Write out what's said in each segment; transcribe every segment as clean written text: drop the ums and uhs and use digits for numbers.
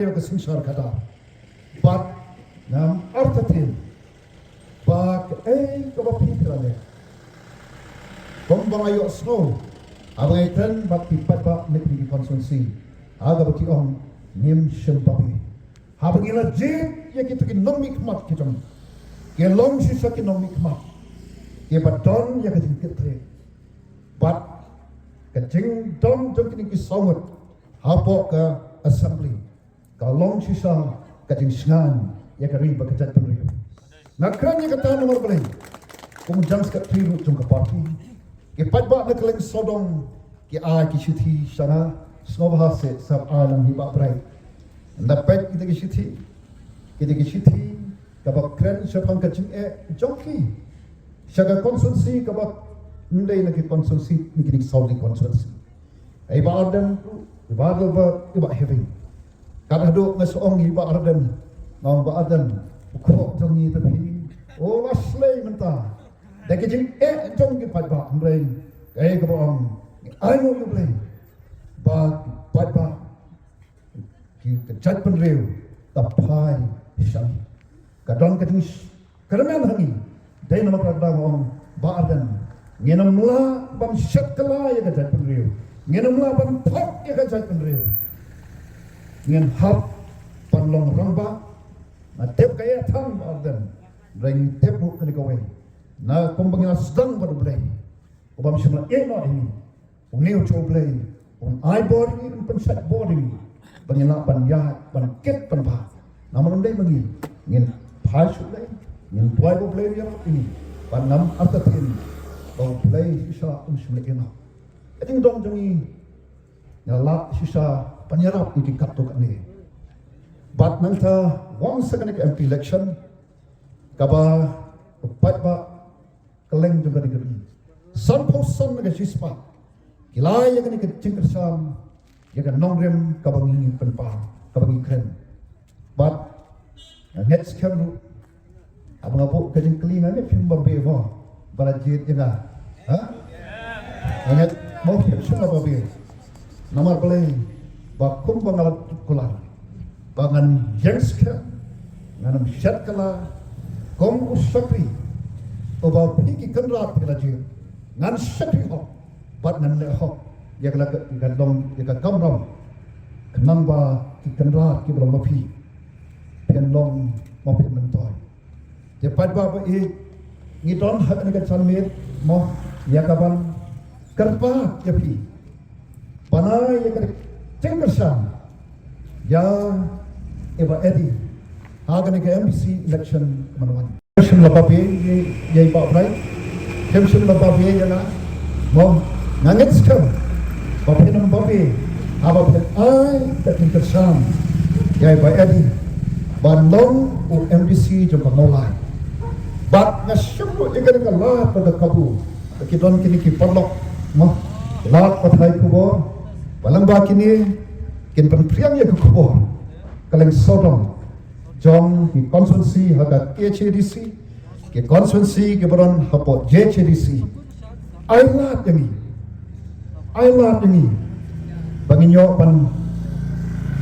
Kesungsar kata, but nam artatin, but kabapi kerana, kombang ayok snow, abang ikan bak pipat bak negeri konsumsi, agak baki orang nim sempapi, abang ila jin ya kita ki nomik mat kita, ke long sisa ki nomik mat, ke baton ya kita ketre, but kecing don jom kini ki sawat, hapok ke assembly. Kalau sisa kacing sengan ya kari bekerja pemerintah. Nakrannya kata nomor beli, kemudian sekat tiru jom ke parti. Kepat bak nak lagi sodong ke ai kisuti sana semua bahasa sab alam hibak berai. Dapat kita kisuti kabak keren siapang kacing joki. Syaga konsumsi kabak ndai nak konsumsi ni kini saudi konsumsi. Ibak dan ibak having. Kadang duk ngesoong iba arden, ngau ba arden, kok jongi tapi, oh aslay mentah. Dah kecing jongi pat ba, amreng, ke boong, ayo you play, ba pat ba, kejat penriu, tapai syam. Kadang kecing, kerana hangi, day nama kadang boong ba arden, ngenam mula bang syat kala ya kejat penriu, ngenam mula bang pop ya kejat penriu. Dengan hap panlong ramba, na tep kaya tham arden, ring tep bu kini kawai, na kumbangnya sedang pada belai, kubam semula ini, uniu coba belai, I body ini pensat body, pengelak panjat, panket panpa, namun undai bagi, ingin pasuk belai, ingin tuai bu belai yang ini, panam artatin, bau belai sisa semula ini, jadi dong jangi, nyala sisa penyerap di kartu kami. Bat nanta wang sekali ke MP election, kaba upat ba keleng juga negeri. San posan naga sispa, kilai yang kini kecing kersam, yang nongrem kabangi penpa, kabangi keren. Bat next kamu, abang abu kecing kelingan ni pimba bewa, balajit jenga, Net mau semua babi, nomor play. Bakum bangalat kular, bangan jengska, nganam syat kala, kom usapri, oba piki kenrat pilajir, ngan syatri hok, bat ngan le hok, ya kala gandong ya kamram, kenang ba ki kenrat ki belum mapi, kendong mapi mentoy. Cepat ba ngidon hak ni kan mir, mo ya kaban kerpa ya pi, panai ya kan Cengkersam, ya Eva Edi, agan ke MBC election kemanuan. Kemsim lapapi, ya Ibu Abrai, kemsim lapapi ya na, mau nangit sekam, papi nama papi, apa pun ay Cengkersam, ya Eva Edi, bandong u MBC juga mulai. Bat nasyukur jika kita lah pada kabu, kita kini kiparlok, mau lah pada kubur. Walang ba kini kin penpriang ya kubur kaleng sodom jom ki konsensi haga KCDC ki konsensi ki baron hapo JCDC ailat ini banginyo pan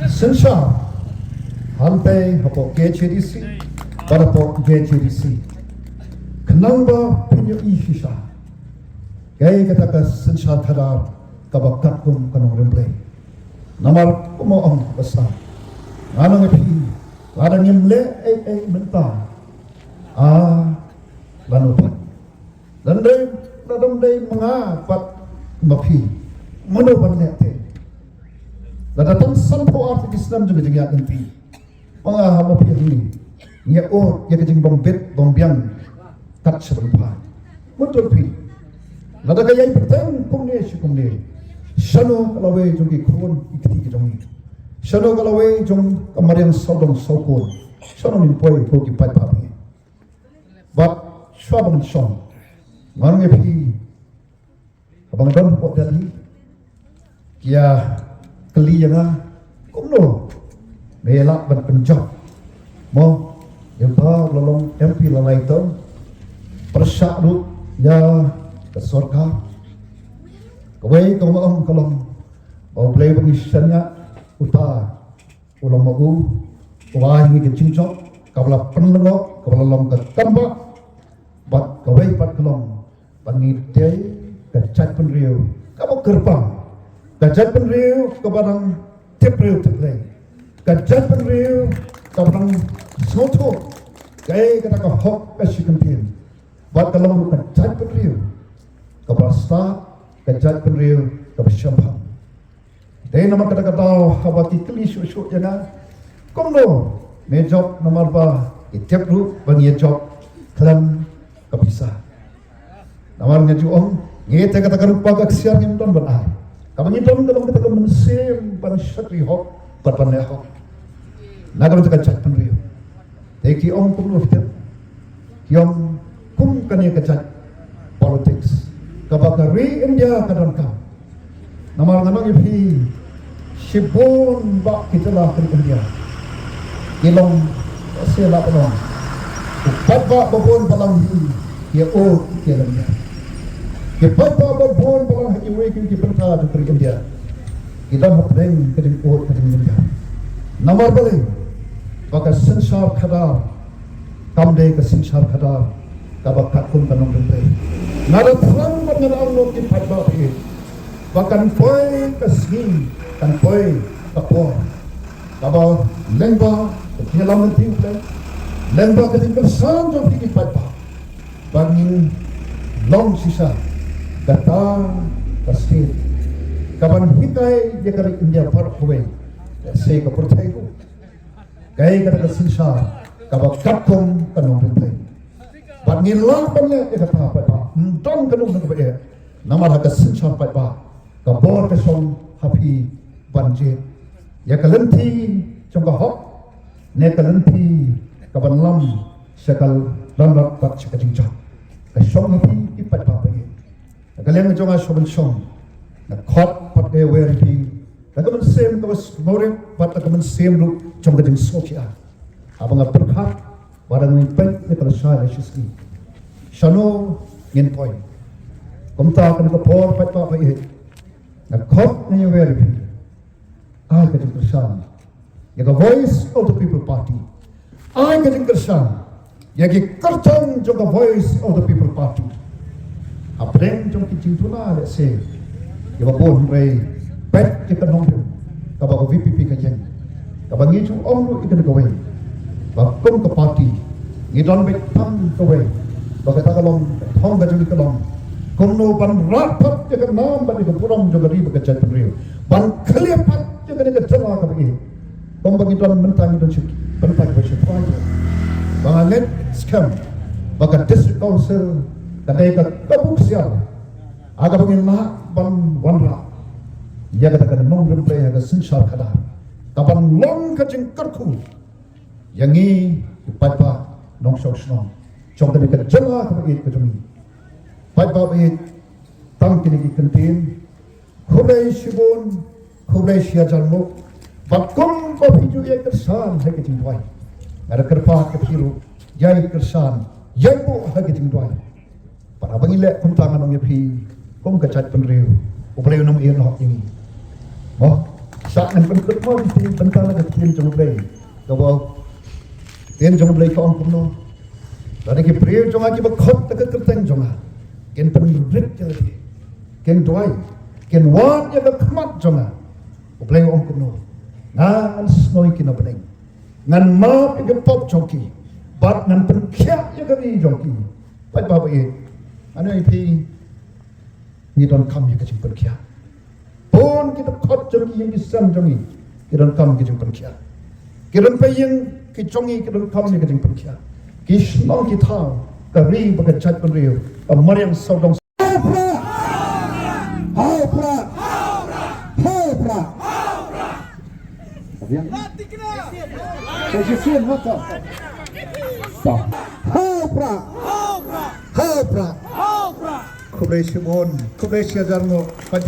sensya hantai hapo KCDC para po JCDC kenang ba pinyo isisa kaya kata ka sensya thadar kabakat kum kanong remplay. Namar kumoong basa. Anong ipi, parang yamle mentah. Lanupan. Landay, ladamday mga pat mapi. Mano pa nete. Ladatang sampo arti Islam juga jengya nanti. Mga mapi ini. Nya ya kejeng bombet, bombiang. Kat serempa. Mutul pi. Ladagayay petang kumne. Shano kalawe jong ikron ikti kijong. Shano kalawe jong kamarian sodong sokon. Shano nimpoi koki pai papi. But shwabang shon. Ngarang epi abang don pot dali. Kia keli yang kumno. Melak ban penjab. Mo yang ba lolong MP lalai tu. Persyak ru ya kesorka. Kawai kau maong kalong bau play pengisahnya utah ulam magu wah ini ke cincok kabla penlengok kabla lom ke tambak bat kawai bat kelong pangitay kacat penriu kamu gerbang kacat penriu kebarang tepriu teplay kacat penriu kebarang soto kaya kata ka hok kasikantin bat kelong kacat penriu kabla sta kacat penriu kabla syambang dahil nama kata-kata habati keli syuk-syuk jana komno mejok nomor ba itiap ru bagi job kelam kepisah namar ngaju om ngete kata-kata rupa kaksiar yang don benar kamu ngidon dalam kata-kata mensim pada syakri hok berpanai hok nagar untuk kacat penriu deki om komno fitir yang kum kani kacat politics kabakari India kadang kam namar nganong ipi Sibun bak kita lah kerja, kilong sila penuh. Upat bak babon balang dia oh dia lembia. Upat bak babon balang haji weki di perta tu kerja. Kita mempeleng kerja oh kerja lembia. Nomor balik, bagai sensar kadar, kamde ke sensar kadar, kabak takun kanong lembia. Nada terang mengenal lo di upat bak ini. Bahkan poin kesini kan poin kapor kalau lembah dalam nanti plan lembah ketika sanjung tinggi pada bangin long sisa datang kasih kapan hikai dia kari India par huwe saya kepercaya itu gaya kata kesisa kabak kapung kanong rintai bangin lang banyak dia kata pada dong kanong rintai nama hak kesisa pada kabor kesong happy banjir ya kalenti congga hok ne kalenti kaban lam sekal landak pat sekajingja kesong happy ipat papai kaleng jonga sobel song na khot pat e werti kaman sem kawas more pat kaman sem ru congga jing sokia abang perkhat barang ipat ne kala sha shiski shano ngin poi komta kan ko por pat papai na khot ne werti I get impression. You the voice of the people party. I get impression. You get kerjaan juga voice of the people party. Apreng jom kicing tuna let's say. You bon ray pet kita nongdem. Kabang VPP kajeng. Kabang itu orang itu kawai. Bakum ke party. Ngidon bet tam kawai. Bagata kalong thong gajung kalong. Kumno ban rapat jaga nam ban jaga puram jaga riba kecet penriu. Ban kelipat jaga jaga jela kabagi. Kambang itu mentang itu cik mentang itu cik fire. Banganet scam. Baga district council kadai ka kabuk sial. Aga bangin lah ban wanra. Ya kata kata nong remplay aga sensar kada. Kapan long kacing kerku. Yangi paipa nong sok snong. Cong kadai ka jela kabagi kacungi. Paipa bait tang kini kentin. Khulai shibun khulai siajalmu. Bakum bapiju ye kersan hai kacing tuai. Ada kerpa kepiru jai kersan jai bu hai kacing tuai. Para bangilek kumtangan nong yepi kum kacat penriu. Uplay nong ian hok ini. Oh, saat nan penkut mau di bentar lagi tien jom play. Kau tien jom play kau angkum no. Dari ke priu jom aji berkhot tak kerteng jom ah. Ken penrit jadi. Ken tuai. Ken wan ya berkhmat jom ah. Uplay angkum no. Ngan snoi kina pening. Ngan map ike pop jongki. Bat ngan penkiak ya kami jongki. Pai bapa ye. Anu ipi ni don kam ya kacing penkiak. Pon kita khot jongki yang disam jongi. Kita kam kacing penkiak. Kita payeng ki jongi kita kam ya kacing penkiak. Ki snong ki thang kari bagai cat penriu. Amar yang saudong. Hai pra. Mati kena. Posisi motor. Stop. Hopra. Kublai Simon, kublai siajarno, pai